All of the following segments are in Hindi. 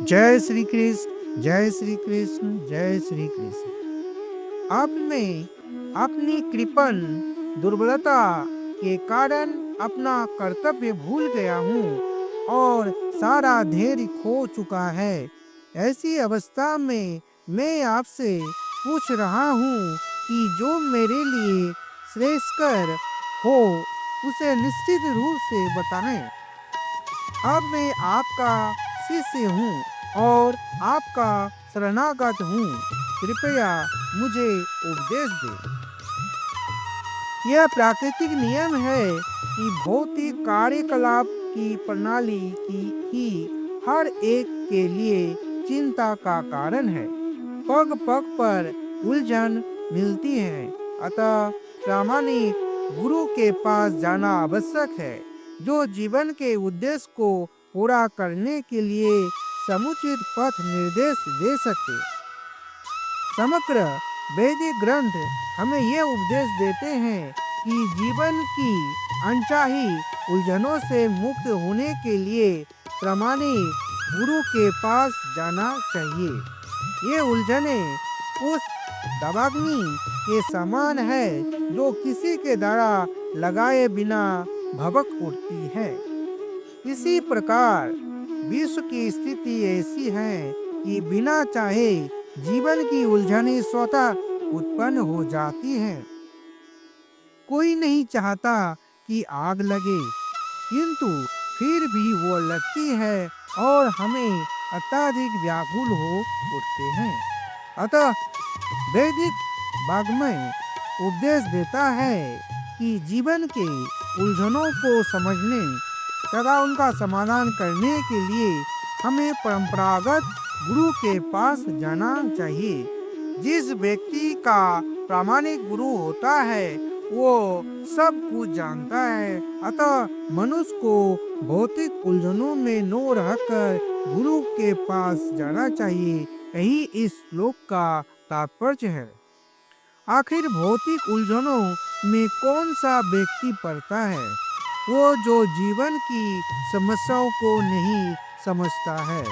जय श्री कृष्ण, जय श्री कृष्ण, जय श्री कृष्ण। अब मैं अपनी कृपण दुर्बलता के कारण अपना कर्तव्य भूल गया हूँ और सारा धैर्य खो चुका है। ऐसी अवस्था में मैं आपसे पूछ रहा हूँ कि जो मेरे लिए श्रेयस्कर हो उसे निश्चित रूप से बताएं। अब मैं आपका शिष्य हूँ और आपका शरणागत हूँ। कृपया मुझे उपदेश दें। यह प्राकृतिक नियम है कि भौतिक कार्यकलाप की प्रणाली की ही हर एक के लिए चिंता का कारण है। पग पग पर उलझन मिलती है, अतः प्रामाणिक गुरु के पास जाना आवश्यक है, जो जीवन के उद्देश्य को पूरा करने के लिए समुचित पथ निर्देश दे सके। समग्र वैदिक ग्रंथ हमें ये उपदेश देते हैं कि जीवन की अनचाही उलझनों से मुक्त होने के लिए प्रामाणिक गुरु के पास जाना चाहिए। ये उलझने उस दावाग्नि के समान है जो किसी के द्वारा लगाए बिना भभक उठती है। इसी प्रकार विश्व की स्थिति ऐसी है कि बिना चाहे जीवन की उलझनें स्वतः उत्पन्न हो जाती हैं। कोई नहीं चाहता कि आग लगे, किंतु फिर भी वो लगती है और हमें अत्यधिक व्याकुल हो उठते हैं। अतः वैदिक वाग्मय उपदेश देता है कि जीवन के उलझनों को समझने तथा उनका समाधान करने के लिए हमें परंपरागत गुरु के पास जाना चाहिए। जिस व्यक्ति का प्रामाणिक गुरु होता है वो सब कुछ जानता है, अतः मनुष्य को भौतिक उलझनों में न रहकर गुरु के पास जाना चाहिए। यही इस श्लोक का तात्पर्य है। आखिर भौतिक उलझनों में कौन सा व्यक्ति पड़ता है? वो जो जीवन की समस्याओं को नहीं समझता है।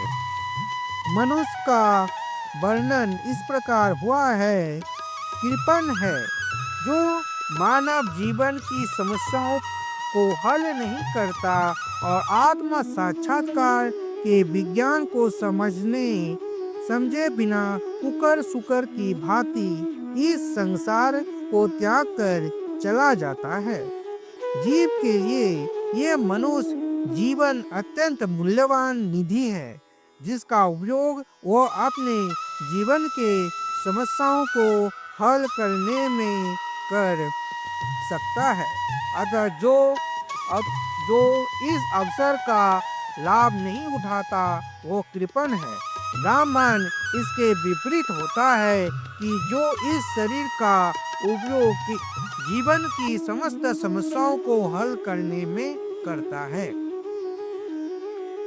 मनुष्य का वर्णन इस प्रकार हुआ है। कृपण है जो मानव जीवन की समस्याओं को हल नहीं करता और आत्म साक्षात्कार के विज्ञान को समझे बिना कुकर सुकर की भांति इस संसार को त्याग कर चला जाता है। जीव के लिए यह मनुष्य जीवन अत्यंत मूल्यवान निधि है, जिसका उपयोग वो अपने जीवन के समस्याओं को हल करने में कर सकता है। अतः जो इस अवसर का लाभ नहीं उठाता वो कृपण है। ब्राह्मण इसके विपरीत होता है कि जो इस शरीर का उपयोग जीवन की समस्त समस्याओं को हल करने में करता है।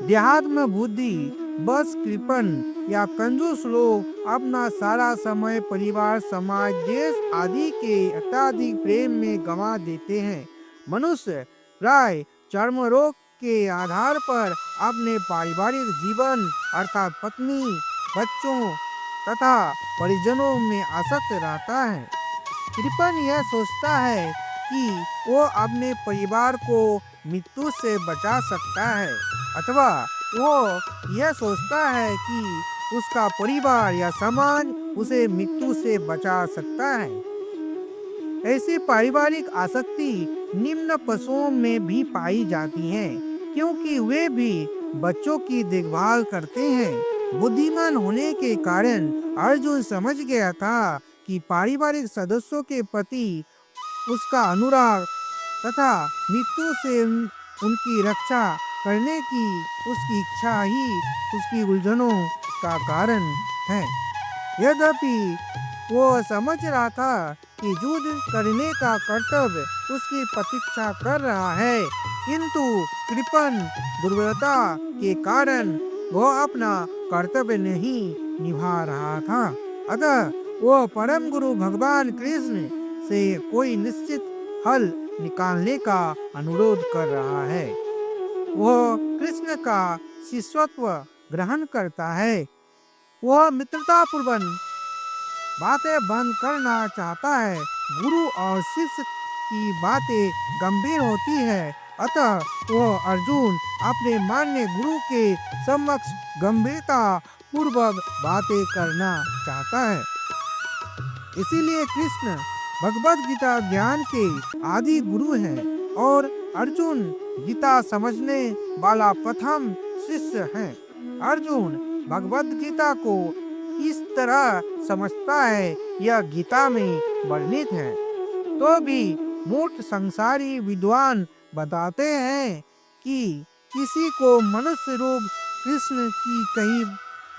देहात्म बुद्धि बस कृपण या कंजूस लोग अपना सारा समय परिवार, समाज, देश आदि के अत्यधिक प्रेम में गंवा देते हैं। मनुष्य प्राय चर्म रोग के आधार पर अपने पारिवारिक जीवन अर्थात पत्नी, बच्चों तथा परिजनों में आसक्त रहता है। कृपण यह सोचता है कि वो अपने परिवार को मृत्यु से बचा सकता है, अथवा वो यह सोचता है कि उसका परिवार या समाज उसे मृत्यु से बचा सकता है। ऐसी पारिवारिक आसक्ति निम्न पशुओं में भी पाई जाती है, क्योंकि वे भी बच्चों की देखभाल करते हैं। बुद्धिमान होने के कारण अर्जुन समझ गया था कि पारिवारिक सदस्यों के प्रति उसका अनुराग तथा मृत्यु से उनकी रक्षा करने की उसकी इच्छा ही उसकी उलझनों का कारण है। यद्यपि वो समझ रहा था कि युद्ध करने का कर्तव्य उसकी प्रतीक्षा कर रहा है, किंतु कृपण दुर्बलता के कारण वो अपना कर्तव्य नहीं निभा रहा था। अतः वो परम गुरु भगवान कृष्ण से कोई निश्चित हल निकालने का अनुरोध कर रहा है। वह कृष्ण का शिष्यत्व ग्रहण करता है। वह मित्रतापूर्वक बातें बंद करना चाहता है। गुरु और शिष्य की बातें गंभीर होती है, अतः वह अर्जुन अपने मान्य गुरु के समक्ष गंभीरता पूर्वक बातें करना चाहता है। इसीलिए कृष्ण भगवत गीता ज्ञान के आदि गुरु हैं और अर्जुन गीता समझने वाला प्रथम शिष्य है। अर्जुन भगवत गीता को किस तरह समझता है यह गीता में वर्णित है। तो भी मूर्ख संसारी विद्वान बताते हैं कि किसी को मनुष्य रूप कृष्ण की कहीं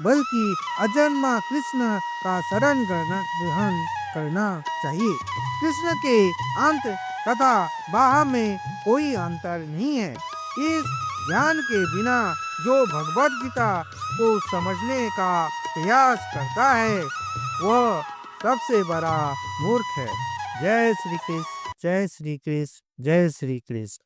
बल्कि अजन्मा कृष्ण का शरण ग्रहण करना चाहिए। कृष्ण के अंत तथा बाह में कोई अंतर नहीं है। इस ज्ञान के बिना जो भगवत गीता को समझने का प्रयास करता है वह सबसे बड़ा मूर्ख है। जय श्री कृष्ण, जय श्री कृष्ण, जय श्री कृष्ण।